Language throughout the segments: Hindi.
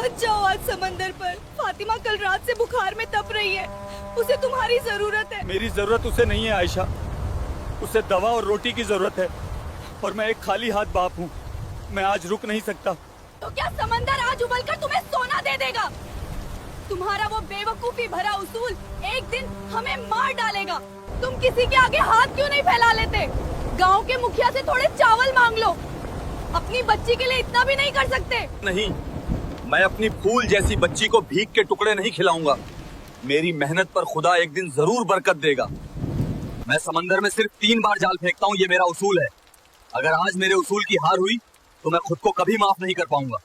मत जाओ आज समंदर पर। फातिमा कल रात से बुखार में तप रही है, उसे तुम्हारी जरूरत है। मेरी जरूरत उसे नहीं है आयशा, उसे दवा और रोटी की जरूरत है, और मैं एक खाली हाथ बाप हूँ। मैं आज रुक नहीं सकता। तो क्या समंदर आज उबलकर तुम्हें सोना दे देगा? तुम्हारा वो बेवकूफी भरा उसूल एक दिन हमें मार डालेगा। तुम किसी के आगे हाथ क्यों नहीं फैला लेते? गांव के मुखिया से थोड़े चावल मांग लो। अपनी बच्ची के लिए इतना भी नहीं कर सकते? नहीं, मैं अपनी फूल जैसी बच्ची को भीख के टुकड़े नहीं खिलाऊंगा। मेरी मेहनत पर खुदा एक दिन जरूर बरकत देगा। मैं समंदर में सिर्फ 3 बार जाल फेंकता हूँ, ये मेरा उसूल है। अगर आज मेरे उसूल की हार हुई तो मैं खुद को कभी माफ नहीं कर पाऊंगा।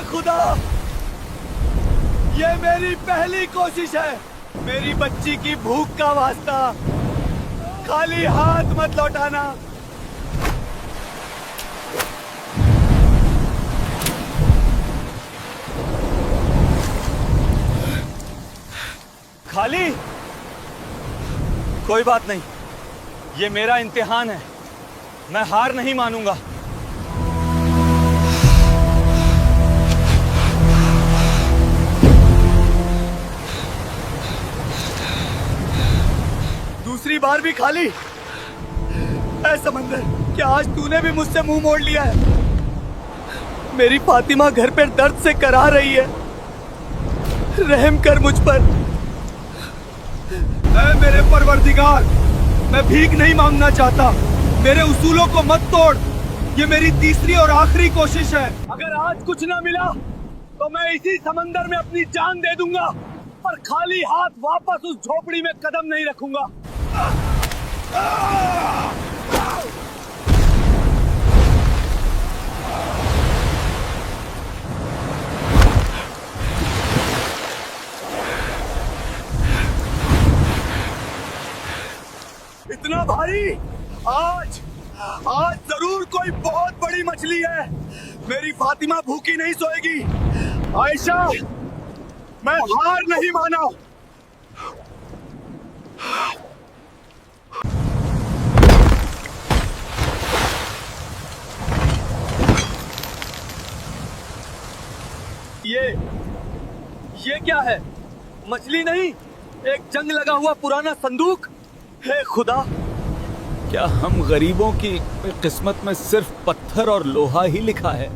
खुदा, ये मेरी पहली कोशिश है। मेरी बच्ची की भूख का वास्ता, खाली हाथ मत लौटाना। खाली? कोई बात नहीं, ये मेरा इम्तिहान है। मैं हार नहीं मानूंगा। दूसरी बार भी खाली? ऐ समंदर, क्या आज तूने भी मुझसे मुंह मोड़ लिया है? मेरी फातिमा घर पर दर्द से करा रही है, रहम कर मुझ पर। ऐ मेरे परवरदिगार, मैं भीख नहीं मांगना चाहता। मेरे उसूलों को मत तोड़। ये मेरी तीसरी और आखिरी कोशिश है। अगर आज कुछ ना मिला तो मैं इसी समंदर में अपनी जान दे दूंगा, पर खाली हाथ वापस उस झोपड़ी में कदम नहीं रखूंगा। इतना भारी? आज जरूर कोई बहुत बड़ी मछली है। मेरी फातिमा भूखी नहीं सोएगी। आयशा, मैं हार नहीं माना। ये क्या है? मछली नहीं, एक जंग लगा हुआ पुराना संदूक। हे खुदा, क्या हम गरीबों की किस्मत में सिर्फ पत्थर और लोहा ही लिखा है?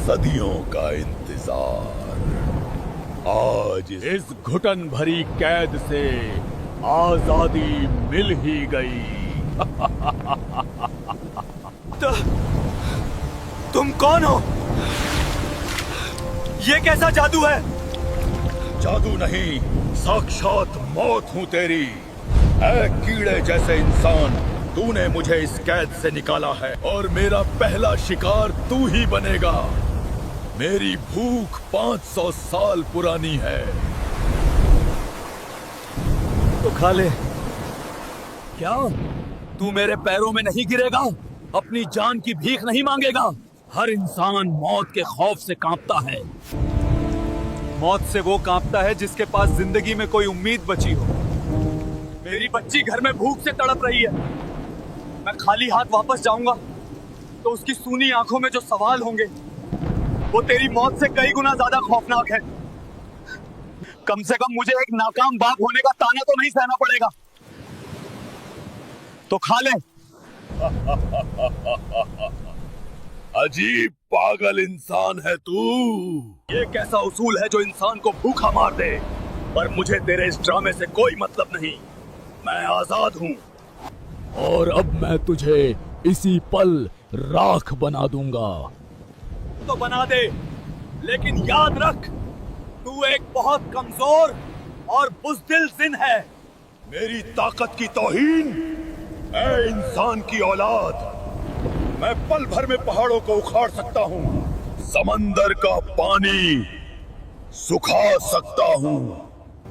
सदियों का इंतजार आज इस घुटन भरी कैद से आजादी मिल ही गई। तुम कौन हो? ये कैसा जादू है? जादू नहीं, साक्षात मौत हूं तेरी। ऐ कीड़े जैसे इंसान, तूने मुझे इस कैद से निकाला है और मेरा पहला शिकार तू ही बनेगा। मेरी भूख 500 साल पुरानी है। तो खा ले। क्या तू मेरे पैरों में नहीं गिरेगा? अपनी जान की भीख नहीं मांगेगा? हर इंसान मौत के खौफ से कांपता है। मौत से वो कांपता है जिसके पास जिंदगी में कोई उम्मीद बची हो। मेरी बच्ची घर में भूख से तड़प रही है। मैं खाली हाथ वापस जाऊंगा तो उसकी सूनी आंखों में जो सवाल होंगे वो तेरी मौत से कई गुना ज्यादा खौफनाक है। कम से कम मुझे एक नाकाम बाप होने का ताना तो नहीं सहना पड़ेगा। तो खा ले। अजीब पागल इंसान है तू। ये कैसा उसूल है जो इंसान को भूखा मार दे? पर मुझे तेरे इस ड्रामे से कोई मतलब नहीं। मैं आजाद हूँ। और अब मैं तुझे इसी पल राख बना दूंगा। तो बना दे, लेकिन याद रख, तू एक बहुत कमजोर और बुज़दिल जिन है। मेरी ताकत की तौहीन, ऐ इंसान की औलाद, मैं पल भर में पहाड़ों को उखाड़ सकता हूँ, समंदर का पानी सुखा सकता हूँ।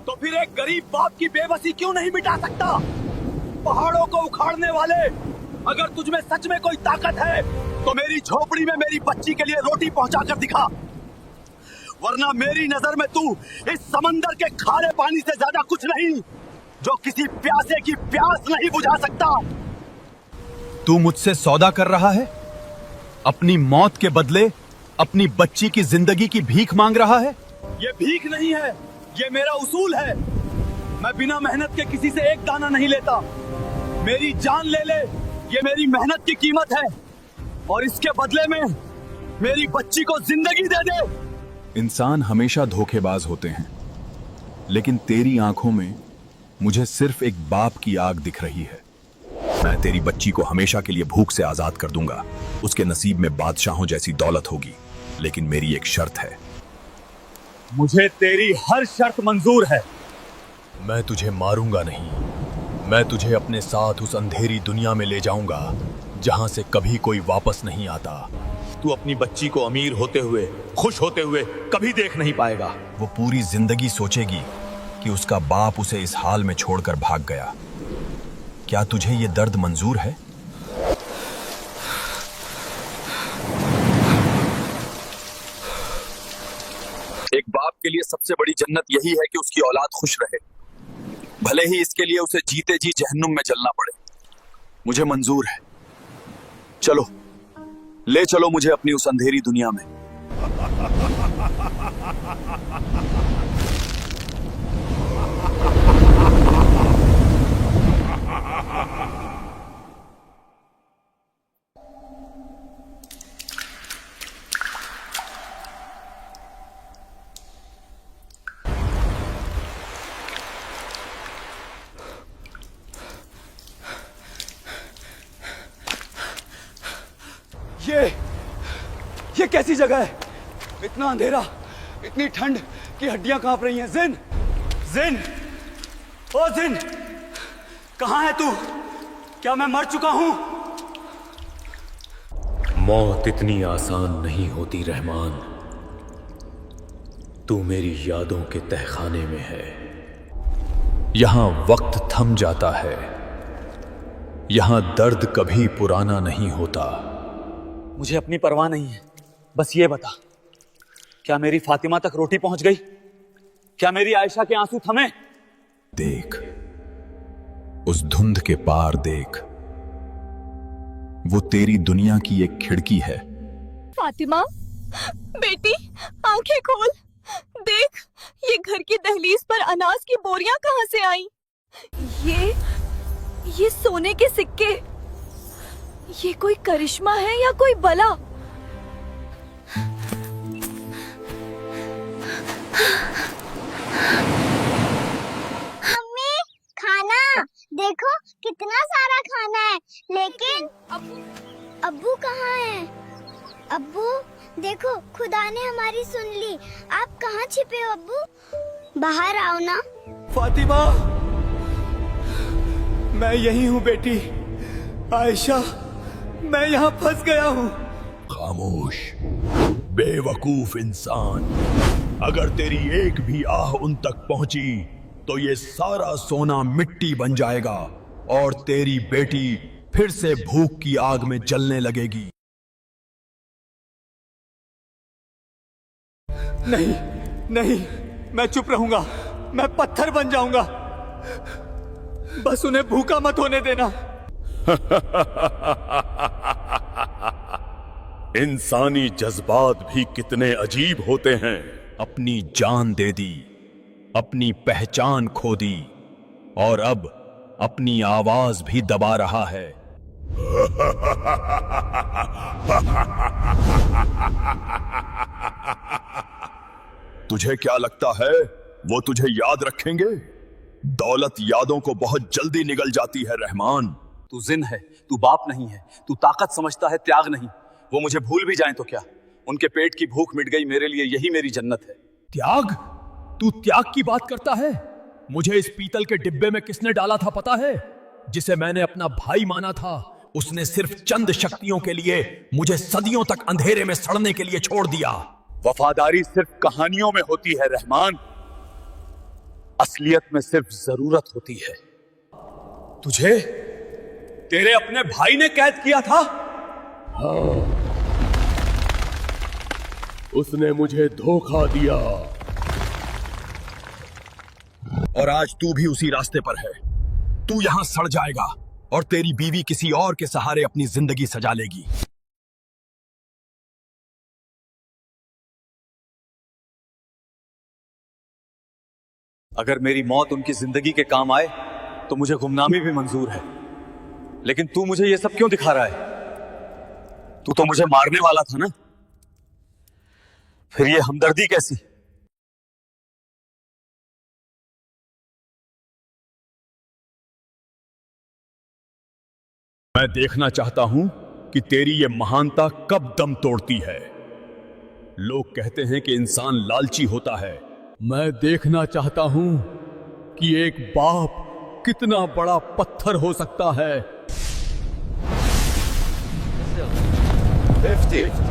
तो फिर एक गरीब बाप की बेबसी क्यों नहीं मिटा सकता? पहाड़ों को उखाड़ने वाले, अगर तुझमें सच में कोई ताकत है तो मेरी झोपड़ी में मेरी बच्ची के लिए रोटी पहुंचा कर दिखा, वरना मेरी नजर में तू इस समंदर के खारे पानी से ज्यादा कुछ नहीं, जो किसी प्यासे की प्यास नहीं बुझा सकता। तू मुझसे सौदा कर रहा है? अपनी मौत के बदले अपनी बच्ची की जिंदगी की भीख मांग रहा है? ये भीख नहीं है, ये मेरा उसूल है। मैं बिना मेहनत के किसी से एक दाना नहीं लेता। मेरी जान ले ले, ये मेरी मेहनत की कीमत है, और इसके बदले में मेरी बच्ची को जिंदगी दे दे। इंसान हमेशा धोखेबाज होते हैं, लेकिन तेरी आंखों में मुझे सिर्फ एक बाप की आग दिख रही है। मैं तेरी बच्ची को हमेशा के लिए भूख से आजाद कर दूंगा। उसके नसीब में बादशाहों जैसी दौलत होगी, लेकिन मेरी एक शर्त है। मुझे तेरी हर शर्त मंजूर है। मैं तुझे मारूंगा नहीं। मैं तुझे अपने साथ उस अंधेरी दुनिया में ले जाऊंगा जहां से कभी कोई वापस नहीं आता। तू अपनी बच्ची को अमीर होते हुए, खुश होते हुए कभी देख नहीं पाएगा। वो पूरी जिंदगी सोचेगी कि उसका बाप उसे इस हाल में छोड़कर भाग गया। क्या तुझे ये दर्द मंजूर है? एक बाप के लिए सबसे बड़ी जन्नत यही है कि उसकी औलाद खुश रहे, भले ही इसके लिए उसे जीते जी जहन्नुम में जलना पड़े। मुझे मंजूर है। चलो, ले चलो मुझे अपनी उस अंधेरी दुनिया में। ये कैसी जगह है? इतना अंधेरा, इतनी ठंड कि हड्डियां कांप रही हैं। जिन, जिन, ओ जिन, कहां है तू? क्या मैं मर चुका हूं? मौत इतनी आसान नहीं होती रहमान। तू मेरी यादों के तहखाने में है। यहां वक्त थम जाता है। यहां दर्द कभी पुराना नहीं होता। मुझे अपनी परवाह नहीं है, बस ये बता, क्या मेरी फातिमा तक रोटी पहुंच गई? क्या मेरी आयशा के आंसू थमे? देख, उस धुंध के पार देख, वो तेरी दुनिया की एक खिड़की है। फातिमा, बेटी, आंखें खोल। देख, ये घर की दहलीज पर अनाज की बोरियां कहां से आई? ये सोने के सिक्के। ये कोई करिश्मा है या कोई बला? मम्मी, खाना देखो, कितना सारा खाना है। लेकिन अब्बू कहाँ हैं? अब्बू देखो, खुदा ने हमारी सुन ली। आप कहाँ छिपे हो अब्बू? बाहर आओ ना। फातिमा, मैं यही हूँ बेटी। आयशा, मैं यहाँ फंस गया हूँ। खामोश, बेवकूफ इंसान। अगर तेरी एक भी आह उन तक पहुंची तो ये सारा सोना मिट्टी बन जाएगा और तेरी बेटी फिर से भूख की आग में जलने लगेगी। नहीं, नहीं, मैं चुप रहूंगा। मैं पत्थर बन जाऊंगा। बस उन्हें भूखा मत होने देना। इंसानी जज्बात भी कितने अजीब होते हैं। अपनी जान दे दी, अपनी पहचान खो दी, और अब अपनी आवाज भी दबा रहा है। तुझे क्या लगता है वो तुझे याद रखेंगे? दौलत यादों को बहुत जल्दी निगल जाती है रहमान। तू जिन है, तू बाप नहीं है। तू ताकत समझता है, त्याग नहीं। वो मुझे भूल भी जाएं तो क्या? उनके पेट की भूख मिट गई, मेरे लिए यही मेरी जन्नत है। त्याग? तू त्याग की बात करता है? मुझे इस पीतल के डिब्बे में किसने डाला था पता है? जिसे मैंने अपना भाई माना था, उसने सिर्फ चंद शक्तियों के लिए मुझे सदियों तक अंधेरे में सड़ने के लिए छोड़ दिया। वफादारी सिर्फ कहानियों में होती है रहमान, असलियत में सिर्फ जरूरत होती है। तुझे तेरे अपने भाई ने कैद किया था? उसने मुझे धोखा दिया और आज तू भी उसी रास्ते पर है। तू यहां सड़ जाएगा और तेरी बीवी किसी और के सहारे अपनी जिंदगी सजा लेगी। अगर मेरी मौत उनकी जिंदगी के काम आए तो मुझे गुमनामी भी मंजूर है, लेकिन तू मुझे ये सब क्यों दिखा रहा है? तू तो मुझे मारने वाला था ना, फिर ये हमदर्दी कैसी? मैं देखना चाहता हूं कि तेरी ये महानता कब दम तोड़ती है। लोग कहते हैं कि इंसान लालची होता है। मैं देखना चाहता हूं कि एक बाप कितना बड़ा पत्थर हो सकता है। 50.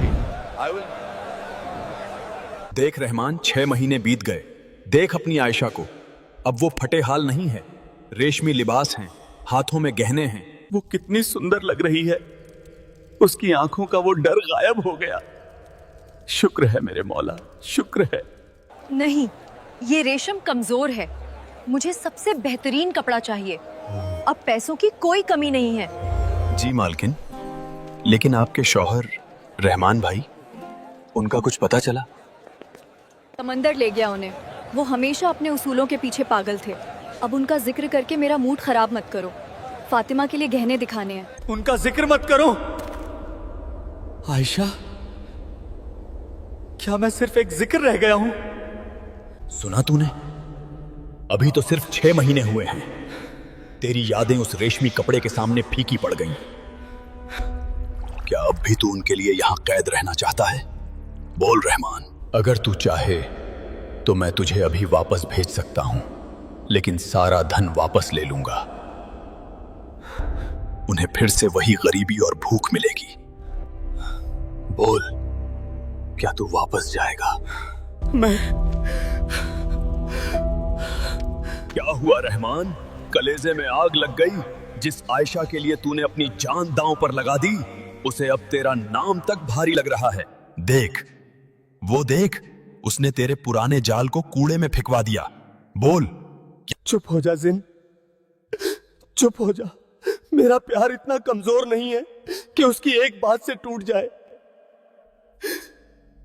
देख रहमान, 6 महीने बीत गए। देख अपनी आयशा को, अब वो फटे हाल नहीं है। रेशमी लिबास हैं, हाथों में गहने हैं। वो कितनी सुंदर लग रही है। उसकी आंखों का वो डर गायब हो गया। शुक्र है मेरे मौला, शुक्र है। नहीं, ये रेशम कमजोर है। मुझे सबसे बेहतरीन कपड़ा चाहिए। अब पैसों की कोई कमी नहीं है। जी मालकिन, लेकिन आपके शौहर रहमान भाई, उनका कुछ पता चला? समंदर ले गया उन्हें। वो हमेशा अपने उसूलों के पीछे पागल थे। अब उनका जिक्र करके मेरा मूड खराब मत करो। फातिमा के लिए गहने दिखाने हैं। उनका जिक्र मत करो। आयशा, क्या मैं सिर्फ एक जिक्र रह गया हूं? सुना तूने? अभी तो सिर्फ 6 महीने हुए हैं। तेरी यादें उस रेशमी कपड़े के सामने फीकी पड़ गईं। क्या अब भी तू उनके लिए यहां कैद रहना चाहता है? बोल रहमान। अगर तू चाहे तो मैं तुझे अभी वापस भेज सकता हूं, लेकिन सारा धन वापस ले लूंगा। उन्हें फिर से वही गरीबी और भूख मिलेगी। बोल, क्या तू वापस जाएगा? मैं क्या हुआ रहमान? कलेजे में आग लग गई? जिस आयशा के लिए तूने अपनी जान दांव पर लगा दी, उसे अब तेरा नाम तक भारी लग रहा है। देख, वो देख, उसने तेरे पुराने जाल को कूड़े में फेंकवा दिया। बोल। चुप हो जा जिन, चुप हो जा। मेरा प्यार इतना कमजोर नहीं है कि उसकी एक बात से टूट जाए।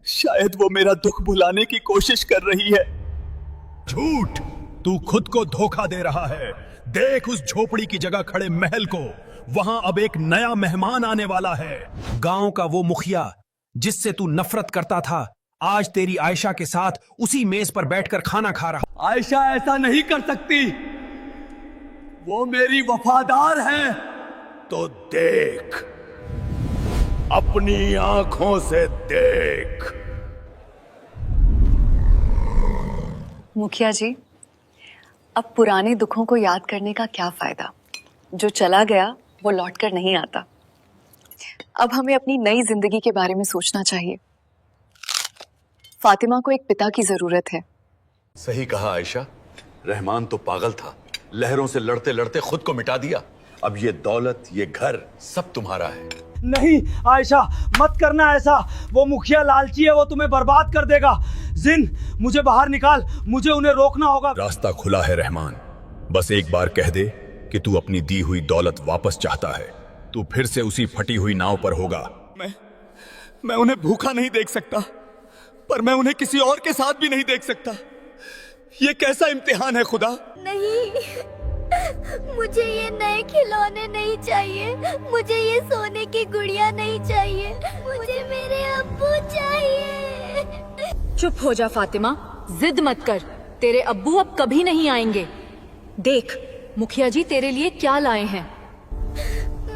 शायद वो मेरा दुख भुलाने की कोशिश कर रही है। झूठ! तू खुद को धोखा दे रहा है। देख उस झोपड़ी की जगह खड़े महल को। वहां अब एक नया मेहमान आने वाला है। गांव का वो मुखिया जिससे तू नफरत करता था, आज तेरी आयशा के साथ उसी मेज पर बैठकर खाना खा रहा। आयशा ऐसा नहीं कर सकती। वो मेरी वफादार है। तो देख, अपनी आंखों से देख। मुखिया जी, अब पुराने दुखों को याद करने का क्या फायदा? जो चला गया वो लौटकर नहीं आता। अब हमें अपनी नई जिंदगी के बारे में सोचना चाहिए। फातिमा को एक पिता की जरूरत है। सही कहा आयशा। रहमान तो पागल था। लहरों से लड़ते लड़ते खुद को मिटा दिया। अब ये दौलत, ये घर सब तुम्हारा है। नहीं आयशा, मत करना ऐसा। वो मुखिया लालची है, वो तुम्हें बर्बाद कर देगा। जिन, मुझे बाहर निकाल। मुझे उन्हें रोकना होगा। रास्ता खुला है रहमान। बस एक बार कह दे कि तू अपनी दी हुई दौलत वापस चाहता है। तू फिर से उसी फटी हुई नाव पर होगा। मैं उन्हें भूखा नहीं देख सकता, पर मैं उन्हें किसी और के साथ भी नहीं देख सकता। ये कैसा इम्तिहान है खुदा? नहीं, मुझे ये नए खिलौने नहीं चाहिए। मुझे ये सोने की गुड़िया नहीं चाहिए। मुझे मेरे अब्बू चाहिए। चुप हो जा फातिमा, जिद मत कर। तेरे अब्बू अब कभी नहीं आएंगे। देख, मुखिया जी तेरे लिए क्या लाए हैं।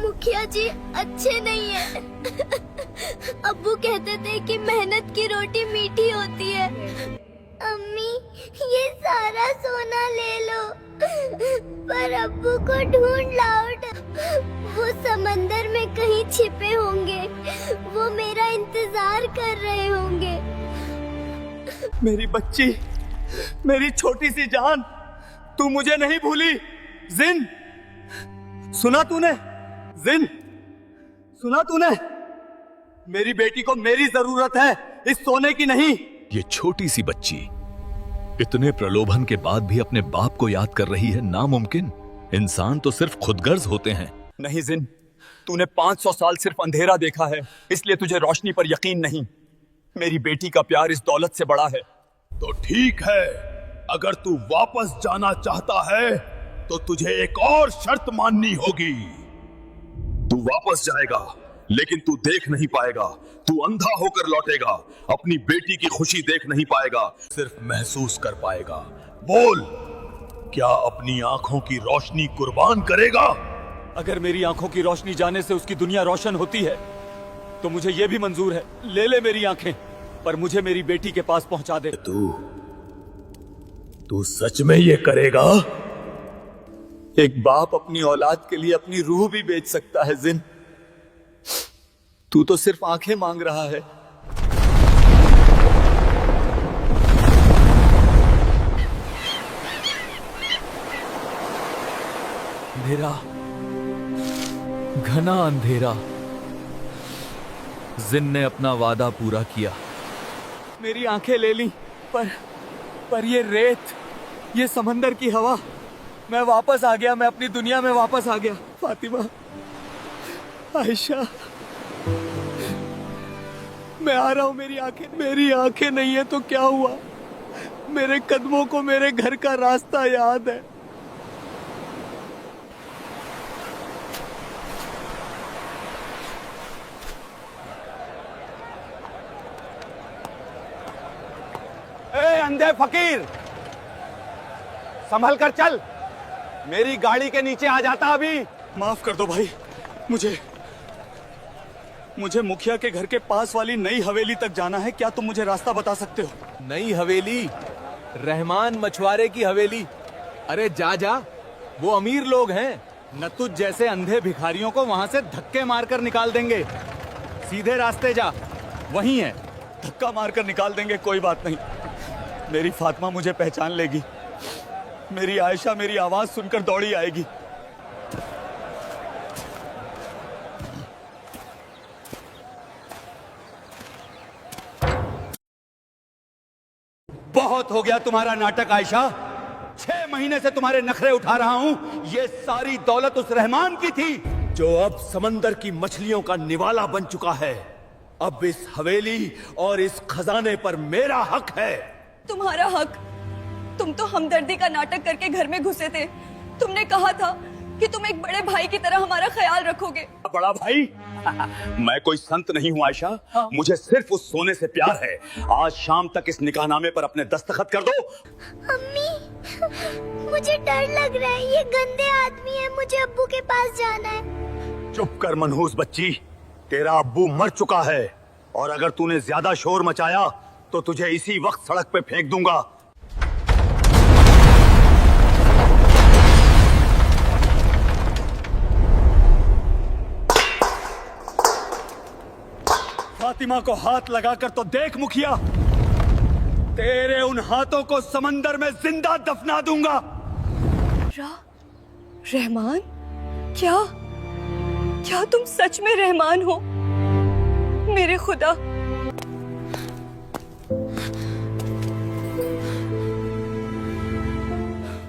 मुखिया जी अच्छे नहीं है। अब्बू कहते थे कि मेहनत की रोटी मीठी होती है। अम्मी, ये सारा सोना ले लो, पर अब्बू को ढूंढ लाओ। वो समंदर में कहीं छिपे होंगे। वो मेरा इंतजार कर रहे होंगे। मेरी बच्ची, मेरी छोटी सी जान, तू मुझे नहीं भूली। जिन, सुना तूने? जिन, सुना तूने? मेरी बेटी को मेरी जरूरत है, इस सोने की नहीं। ये छोटी सी बच्ची इतने प्रलोभन के बाद भी अपने बाप को याद कर रही है। नामुमकिन। इंसान तो सिर्फ खुदगर्ज होते हैं। नहीं जिन, तूने 500 साल सिर्फ अंधेरा देखा है, इसलिए तुझे रोशनी पर यकीन नहीं। मेरी बेटी का प्यार इस दौलत से बड़ा है। तो ठीक है, अगर तू वापस जाना चाहता है तो तुझे एक और शर्त माननी होगी। तू वापस जाएगा, लेकिन तू देख नहीं पाएगा। तू अंधा होकर लौटेगा, अपनी बेटी की खुशी देख नहीं पाएगा, सिर्फ महसूस कर पाएगा। बोल, क्या अपनी आंखों की रोशनी कुर्बान करेगा? अगर मेरी आंखों की रोशनी जाने से उसकी दुनिया रोशन होती है तो मुझे यह भी मंजूर है। ले ले मेरी आंखें, पर मुझे मेरी बेटी के पास पहुंचा दे। तू सच में ये करेगा? एक बाप अपनी औलाद के लिए अपनी रूह भी बेच सकता है जिन। तू तो सिर्फ आंखें मांग रहा है। अंधेरा, घना अंधेरा। जिन ने अपना वादा पूरा किया। मेरी आंखें ले ली, पर ये रेत, ये समंदर की हवा। मैं वापस आ गया, मैं अपनी दुनिया में वापस आ गया। फातिमा, आयशा, मैं आ रहा हूं। मेरी आंखें नहीं है तो क्या हुआ? मेरे कदमों को मेरे घर का रास्ता याद है। ए अंधे फकीर, संभल कर चल। मेरी गाड़ी के नीचे आ जाता अभी। माफ कर दो भाई, मुझे मुखिया के घर के पास वाली नई हवेली तक जाना है। क्या तुम मुझे रास्ता बता सकते हो? नई हवेली? रहमान मछुआरे की हवेली? अरे जा जा, वो अमीर लोग हैं। न तुझ जैसे अंधे भिखारियों को वहां से धक्के मारकर निकाल देंगे। सीधे रास्ते जा, वहीं है। धक्का मारकर निकाल देंगे, कोई बात नहीं। मेरी फातिमा मुझे पहचान लेगी। मेरी आयशा मेरी आवाज सुनकर दौड़ी आएगी। बहुत हो गया तुम्हारा नाटक आयशा। 6 महीने से तुम्हारे नखरे उठा रहा हूं। ये सारी दौलत उस रहमान की थी जो अब समंदर की मछलियों का निवाला बन चुका है। अब इस हवेली और इस खजाने पर मेरा हक है। तुम्हारा हक? तुम तो हमदर्दी का नाटक करके घर में घुसे थे। तुमने कहा था कि तुम एक बड़े भाई की तरह हमारा ख्याल रखोगे। बड़ा भाई? मैं कोई संत नहीं हूँ आयशा। मुझे सिर्फ उस सोने से प्यार है। आज शाम तक इस निकाहनामे पर अपने दस्तखत कर दो। अम्मी, मुझे डर लग रहा है। ये गंदे आदमी है। मुझे अब्बू के पास जाना है। चुप कर मनहूस बच्ची, तेरा अब्बू मर चुका है और अगर तूने ज्यादा शोर मचाया तो तुझे इसी वक्त सड़क पे फेंक दूंगा। फातिमा को हाथ लगाकर तो देख मुखिया, तेरे उन हाथों को समंदर में जिंदा दफना दूंगा। रहमान? क्या तुम सच में रहमान हो? मेरे खुदा,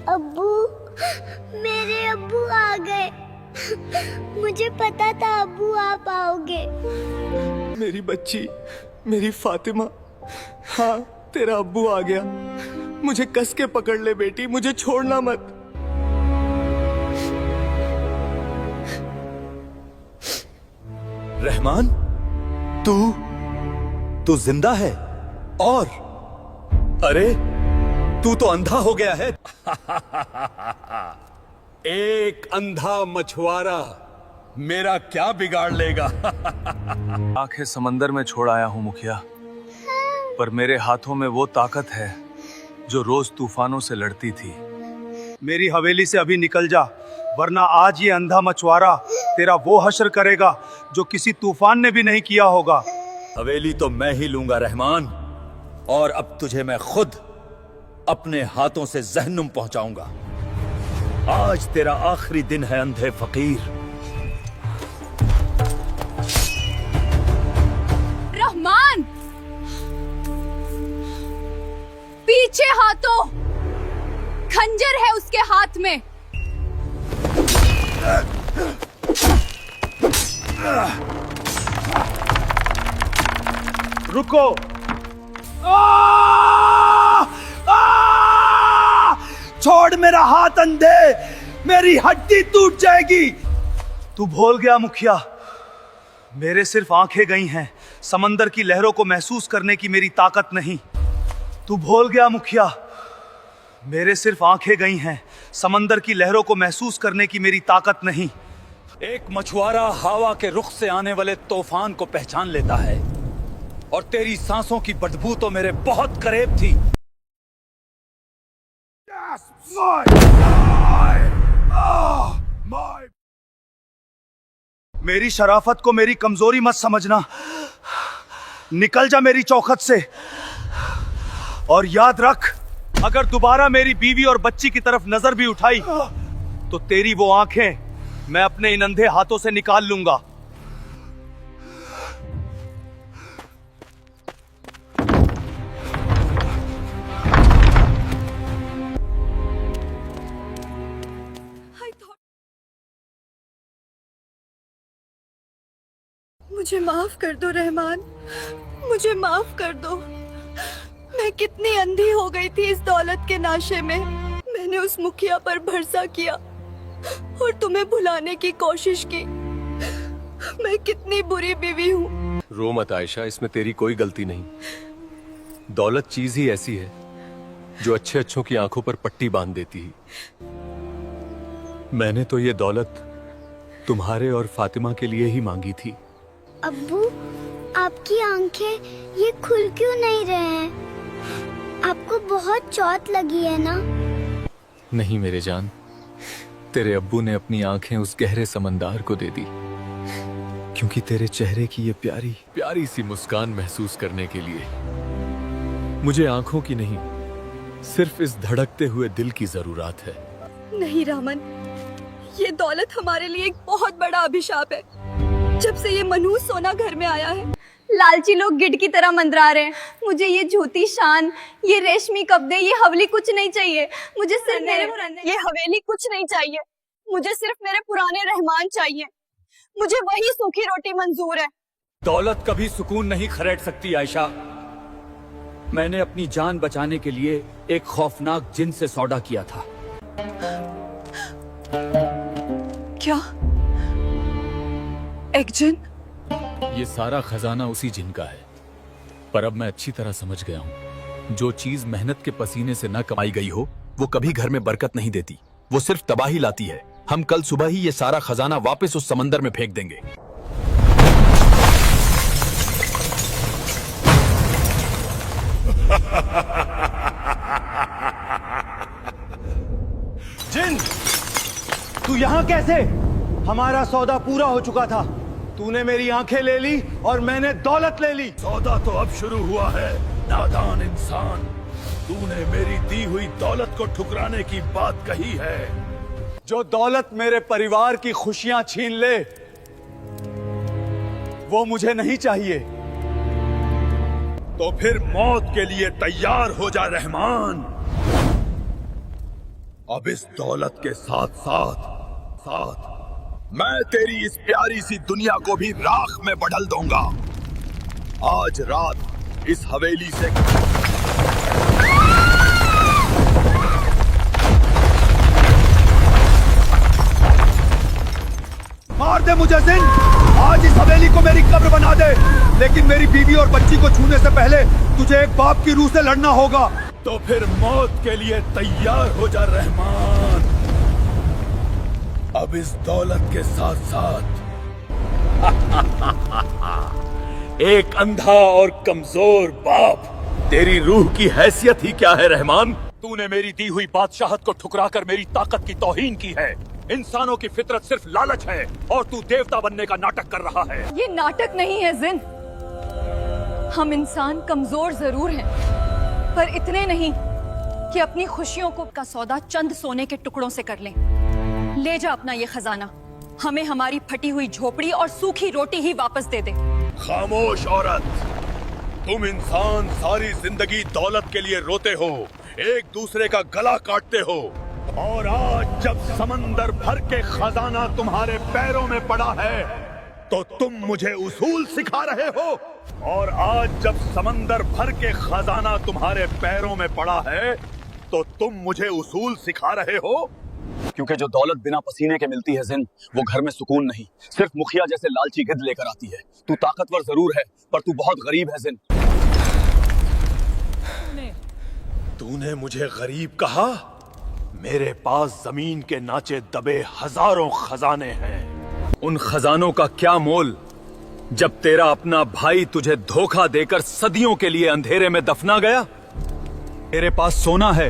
अब्बू, मेरे अब्बू आ गए। मुझे पता था अब्बू आप आओगे। मेरी बच्ची, मेरी फातिमा, हाँ तेरा अब्बू आ गया। मुझे कस के पकड़ ले बेटी, मुझे छोड़ना मत। रहमान, तू जिंदा है? और अरे तू तो अंधा हो गया है। एक अंधा मछुआरा मेरा क्या बिगाड़ लेगा? आंखें समंदर में छोड़ आया हूं मुखिया, पर मेरे हाथों में वो ताकत है जो रोज तूफानों से लड़ती थी। मेरी हवेली से अभी निकल जा, वरना आज ये अंधा मछुआरा तेरा वो हश्र करेगा जो किसी तूफान ने भी नहीं किया होगा। हवेली तो मैं ही लूंगा रहमान, और अब तुझे मैं खुद अपने हाथों से जहन्नुम पहुंचाऊंगा। आज तेरा आखिरी दिन है अंधे फकीर। रहमान, पीछे हाथों, खंजर है उसके हाथ में। रुको। छोड़ मेरा हाथ अंधे, मेरी हड्डी टूट जाएगी। तू भूल गया मुखिया, मेरे सिर्फ आंखें गई हैं, समंदर की लहरों को महसूस करने की मेरी ताकत नहीं। तू भूल गया मुखिया, मेरे सिर्फ आंखें गई हैं, समंदर की लहरों को महसूस करने की मेरी ताकत नहीं। एक मछुआरा हवा के रुख से आने वाले तूफान को पहचान लेता है, और तेरी सांसों की बदबू तो मेरे बहुत करीब थी। मेरी शराफत को मेरी कमजोरी मत समझना। निकल जा मेरी चौखट से, और याद रख, अगर दोबारा मेरी बीवी और बच्ची की तरफ नजर भी उठाई तो तेरी वो आंखें मैं अपने इन अंधे हाथों से निकाल लूंगा। मुझे माफ कर दो रहमान, मुझे माफ कर दो। मैं कितनी अंधी हो गई थी इस दौलत के नाशे में। मैंने उस मुखिया पर भरोसा किया और तुम्हें भुलाने की कोशिश की। मैं कितनी बुरी बीवी हूँ। रो मत आयशा, इसमें तेरी कोई गलती नहीं। दौलत चीज ही ऐसी है जो अच्छे अच्छों की आंखों पर पट्टी बांध देती है। मैंने तो ये दौलत तुम्हारे और फातिमा के लिए ही मांगी थी। अब्बू, आपकी आंखें ये खुल क्यों नहीं रहे हैं? आपको बहुत चोट लगी है ना? नहीं मेरे जान, तेरे अब्बू ने अपनी आंखें उस गहरे समंदर को दे दी, क्योंकि तेरे चेहरे की ये प्यारी प्यारी सी मुस्कान महसूस करने के लिए मुझे आंखों की नहीं, सिर्फ इस धड़कते हुए दिल की जरूरत है। नहीं रामन, ये दौलत हमारे लिए एक बहुत बड़ा अभिशाप है। जब से ये मनहूस सोना घर में आया है, लालची लोग गिद्ध की तरह मंडरा रहे हैं। मुझे ये झूठी शान, ये रेशमी कपड़े, ये हवेली कुछ नहीं चाहिए। मुझे सिर्फ ये हवेली कुछ नहीं चाहिए। मुझे सिर्फ मेरे पुराने रहमान चाहिए। मुझे वही सूखी रोटी मंजूर है। दौलत कभी सुकून नहीं खरीद सकती आयशा। मैंने अपनी जान बचाने के लिए एक खौफनाक जिन से सौदा किया था। क्या? एक जिन? ये सारा खजाना उसी जिन का है, पर अब मैं अच्छी तरह समझ गया हूँ, जो चीज मेहनत के पसीने से न कमाई गई हो वो कभी घर में बरकत नहीं देती, वो सिर्फ तबाही लाती है। हम कल सुबह ही ये सारा खजाना वापस उस समंदर में फेंक देंगे। जिन, तू यहाँ कैसे? हमारा सौदा पूरा हो चुका था। तूने मेरी आंखें ले ली और मैंने दौलत ले ली। सौदा तो अब शुरू हुआ है, नादान इंसान। तूने मेरी दी हुई दौलत को ठुकराने की बात कही है। जो दौलत मेरे परिवार की खुशियां छीन ले, वो मुझे नहीं चाहिए। तो फिर मौत के लिए तैयार हो जा रहमान। अब इस दौलत के साथ साथ साथ मैं तेरी इस प्यारी सी दुनिया को भी राख में बदल दूंगा। आज रात इस हवेली से मार दे मुझे जिन। आज इस हवेली को मेरी कब्र बना दे, लेकिन मेरी बीवी और बच्ची को छूने से पहले तुझे एक बाप की रूह से लड़ना होगा। तो फिर मौत के लिए तैयार हो जा रहमान। अब इस दौलत के साथ साथ एक अंधा और कमजोर बाप। तेरी रूह की हैसियत ही क्या है रहमान? तूने मेरी दी हुई बादशाहत को ठुकराकर मेरी ताकत की तौहीन की है। इंसानों की फितरत सिर्फ लालच है और तू देवता बनने का नाटक कर रहा है। ये नाटक नहीं है जिन। हम इंसान कमजोर जरूर हैं, पर इतने नहीं कि अपनी खुशियों का सौदा चंद सोने के टुकड़ों से कर लें। ले जा अपना ये खजाना, हमें हमारी फटी हुई झोपड़ी और सूखी रोटी ही वापस दे दे। खामोश औरत, तुम इंसान सारी जिंदगी दौलत के लिए रोते हो, एक दूसरे का गला काटते हो, और आज जब समंदर भर के खजाना तुम्हारे पैरों में पड़ा है तो तुम मुझे उसूल सिखा रहे हो। और आज जब समंदर भर के खजाना तुम्हारे पैरों में पड़ा है तो तुम मुझे उसूल सिखा रहे हो। क्योंकि जो दौलत बिना पसीने के मिलती है जिन, वो घर में सुकून नहीं, सिर्फ मुखिया जैसे लालची गिद्ध लेकर आती है। तू ताकतवर जरूर है, पर तू बहुत गरीब है जिन। तूने मुझे गरीब कहा? मेरे पास जमीन के नाचे दबे हजारों खजाने हैं। उन खजानों का क्या मोल जब तेरा अपना भाई तुझे धोखा देकर सदियों के लिए अंधेरे में दफना गया। तेरे पास सोना है,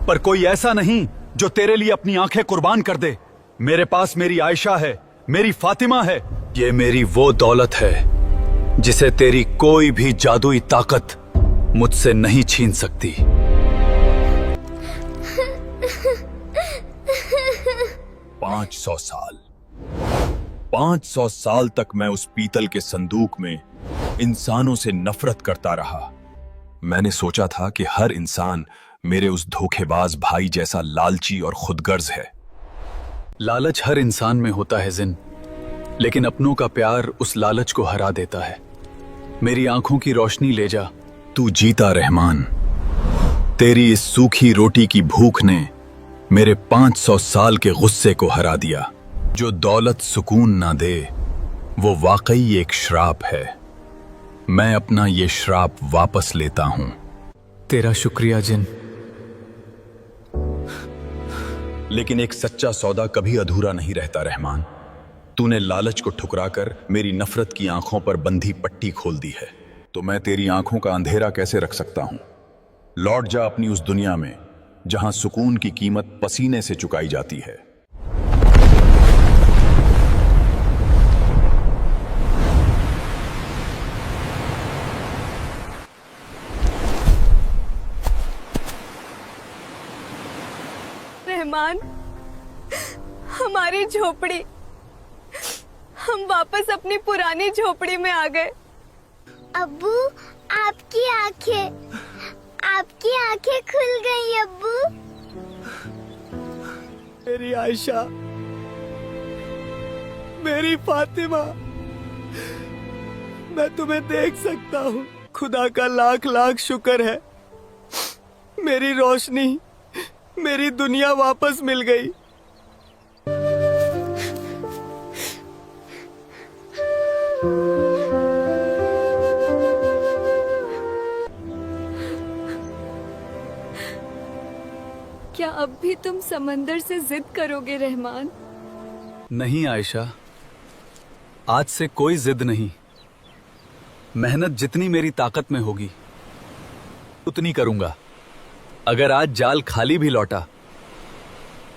पर कोई ऐसा नहीं जो तेरे लिए अपनी आंखें कुर्बान कर दे। मेरे पास मेरी आयशा है, मेरी फातिमा है। ये मेरी वो दौलत है जिसे तेरी कोई भी जादुई ताकत मुझसे नहीं छीन सकती। 500 साल तक मैं उस पीतल के संदूक में इंसानों से नफरत करता रहा। मैंने सोचा था कि हर इंसान मेरे उस धोखेबाज भाई जैसा लालची और खुदगर्ज है। लालच हर इंसान में होता है जिन, लेकिन अपनों का प्यार उस लालच को हरा देता है। मेरी आंखों की रोशनी ले जा। तू जीता रहमान। तेरी इस सूखी रोटी की भूख ने मेरे 500 साल के गुस्से को हरा दिया। जो दौलत सुकून ना दे वो वाकई एक श्राप है। मैं अपना ये श्राप वापस लेता हूं। तेरा शुक्रिया जिन। लेकिन एक सच्चा सौदा कभी अधूरा नहीं रहता रहमान। तूने लालच को ठुकराकर मेरी नफरत की आंखों पर बंधी पट्टी खोल दी है, तो मैं तेरी आंखों का अंधेरा कैसे रख सकता हूं। लौट जा अपनी उस दुनिया में जहां सुकून की कीमत पसीने से चुकाई जाती है। रहमान, हमारी झोपड़ी, हम वापस अपनी पुरानी झोपड़ी में आ गए। अब्बू, आपकी आंखें खुल गई अब्बू। मेरी आयशा, मेरी फातिमा, मैं तुम्हें देख सकता हूँ। खुदा का लाख लाख शुक्र है, मेरी रोशनी, मेरी दुनिया वापस मिल गई। क्या अब भी तुम समंदर से जिद करोगे रहमान? नहीं आयशा, आज से कोई जिद नहीं। मेहनत जितनी मेरी ताकत में होगी उतनी करूंगा। अगर आज जाल खाली भी लौटा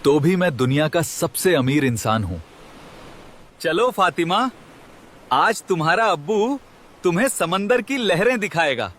तो भी मैं दुनिया का सबसे अमीर इंसान हूं। चलो फातिमा, आज तुम्हारा अब्बू तुम्हें समंदर की लहरें दिखाएगा।